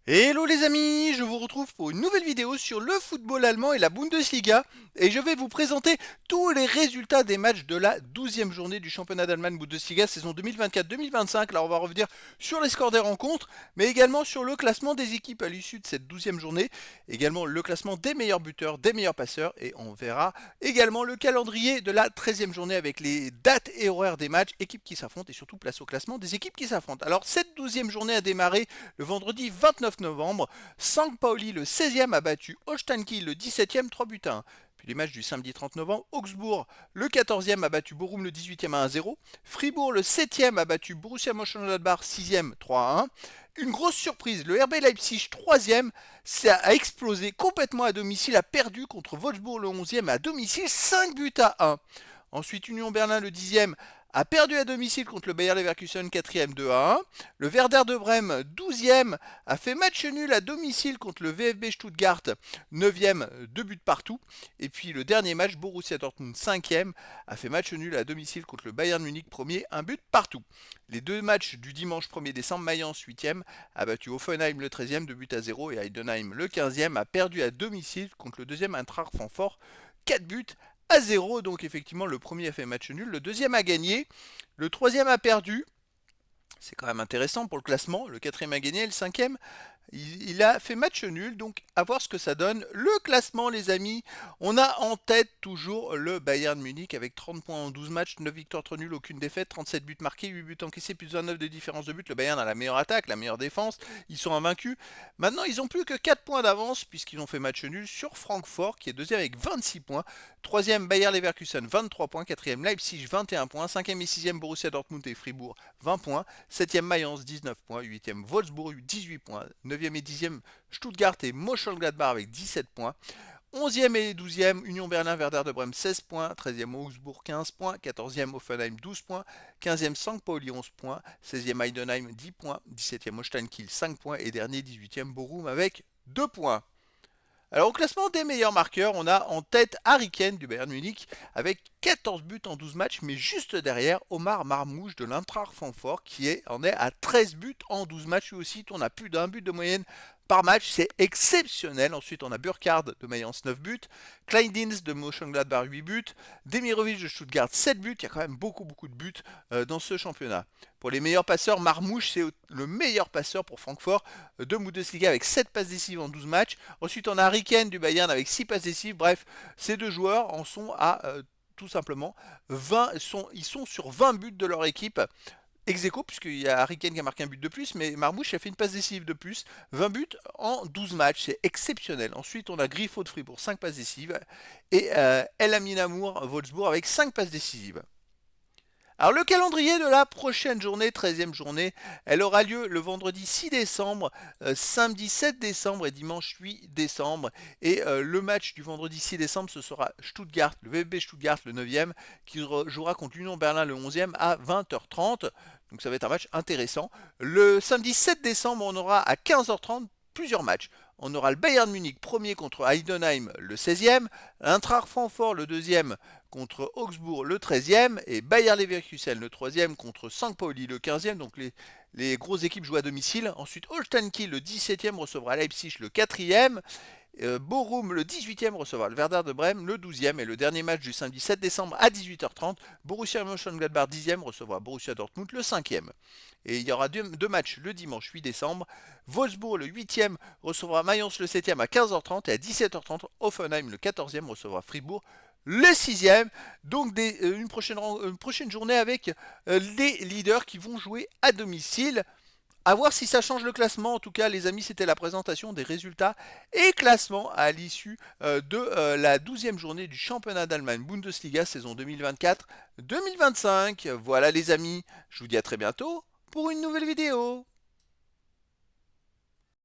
Hello les amis, je vous retrouve pour une nouvelle vidéo sur le football allemand et la Bundesliga et je vais vous présenter tous les résultats des matchs de la 12e journée du championnat d'Allemagne Bundesliga saison 2024-2025. Alors on va revenir sur les scores des rencontres mais également sur le classement des équipes à l'issue de cette 12e journée, également le classement des meilleurs buteurs, des meilleurs passeurs et on verra également le calendrier de la 13e journée avec les dates et horaires des matchs, équipes qui s'affrontent et surtout place au classement des équipes qui s'affrontent. Alors cette 12e journée a démarré le vendredi 29 novembre, St. Pauli le 16e a battu Holstein Kiel le 17e 3 buts à 1. Puis les matchs du samedi 30 novembre, Augsbourg le 14e a battu Bochum le 18e à 1-0. Fribourg le 7e a battu Borussia Mönchengladbach 6e 3 à 1. Une grosse surprise, le RB Leipzig 3e a explosé complètement à domicile, a perdu contre Wolfsburg le 11e à domicile 5 buts à 1. Ensuite, Union Berlin le 10e a perdu à domicile contre le Bayer Leverkusen 4e 2 à 1. Le Werder de Brême 12e a fait match nul à domicile contre le VfB Stuttgart 9e 2 buts partout. Et puis le dernier match, Borussia Dortmund 5e a fait match nul à domicile contre le Bayern Munich 1er 1 but partout. Les deux matchs du dimanche 1er décembre, Mayence 8e a battu Hoffenheim le 13e 2 buts à 0 et Heidenheim le 15e a perdu à domicile contre le deuxième Eintracht Francfort 4 buts à 0. Donc effectivement le premier a fait match nul, le deuxième a gagné, le troisième a perdu. C'est quand même intéressant pour le classement. Le quatrième a gagné, le cinquième il a fait match nul, donc à voir ce que ça donne. Le classement, les amis, on a en tête toujours le Bayern Munich avec 30 points en 12 matchs, 9 victoires, 3 nuls, aucune défaite, 37 buts marqués, 8 buts encaissés, plus 29 de différence de but. Le Bayern a la meilleure attaque, la meilleure défense, ils sont invaincus. Maintenant, ils n'ont plus que 4 points d'avance puisqu'ils ont fait match nul sur Francfort qui est deuxième avec 26 points. Troisième, Bayer Leverkusen, 23 points. Quatrième, Leipzig, 21 points. Cinquième et sixième, Borussia Dortmund et Fribourg, 20 points. Septième, Mayence, 19 points. Huitième, Wolfsburg, 18 points. Neuvième et dixième, Stuttgart et Mönchengladbach avec 17 points. 11e et 12e, Union Berlin, Werder de Brême, 16 points. 13e, Augsbourg, 15 points. 14e, Hoffenheim, 12 points. 15e, St. Pauli, 11 points. 16e, Heidenheim, 10 points. 17e, Holstein Kiel, 5 points. Et dernier, 18e, Bochum avec 2 points. Alors au classement des meilleurs marqueurs, on a en tête Harry Kane du Bayern Munich avec 14 buts en 12 matchs, mais juste derrière Omar Marmouche de l'Eintracht Francfort en est à 13 buts en 12 matchs. Lui aussi tourne à plus d'un but de moyenne par match, c'est exceptionnel. Ensuite on a Burkhardt de Mayence 9 buts, Kleindins de Mönchengladbach 8 buts, Demirovic de Stuttgart 7 buts, il y a quand même beaucoup de buts dans ce championnat. Pour les meilleurs passeurs, Marmouche c'est le meilleur passeur pour Francfort de Bundesliga avec 7 passes décisives en 12 matchs. Ensuite on a Harry Kane du Bayern avec 6 passes décisives. Bref, ces deux joueurs en sont à tout simplement 20, ils sont sur 20 buts de leur équipe. Ex aequo, puisqu'il y a Harry Kane qui a marqué un but de plus, mais Marmouche a fait une passe décisive de plus. 20 buts en 12 matchs, c'est exceptionnel. Ensuite, on a Griffo de Fribourg, 5 passes décisives. Et El Aminamour Wolfsburg avec 5 passes décisives. Alors le calendrier de la prochaine journée, 13e journée, elle aura lieu le vendredi 6 décembre, samedi 7 décembre et dimanche 8 décembre. Et le match du vendredi 6 décembre, ce sera Stuttgart, le VfB Stuttgart, le 9e, qui jouera contre l'Union Berlin le 11e à 20h30. Donc ça va être un match intéressant. Le samedi 7 décembre, on aura à 15h30 plusieurs matchs. On aura le Bayern Munich premier contre Heidenheim le 16e, Eintracht Francfort le 2e contre Augsbourg le 13e et Bayer Leverkusen le 3e contre St. Pauli le 15e. Donc les grosses équipes jouent à domicile. Ensuite Holstein Kiel le 17e recevra Leipzig le 4e. Bochum le 18e recevra le Werder de Brême le 12e et le dernier match du samedi 7 décembre à 18h30, Borussia Mönchengladbach 10e recevra Borussia Dortmund le 5e. Et il y aura deux matchs le dimanche 8 décembre, Wolfsburg le 8e recevra Mayence le 7e à 15h30 et à 17h30 Hoffenheim le 14e recevra Fribourg le 6e. Donc une prochaine journée avec les leaders qui vont jouer à domicile. À voir si ça change le classement. En tout cas, les amis, c'était la présentation des résultats et classements à l'issue de la 12e journée du championnat d'Allemagne Bundesliga saison 2024-2025. Voilà les amis, je vous dis à très bientôt pour une nouvelle vidéo.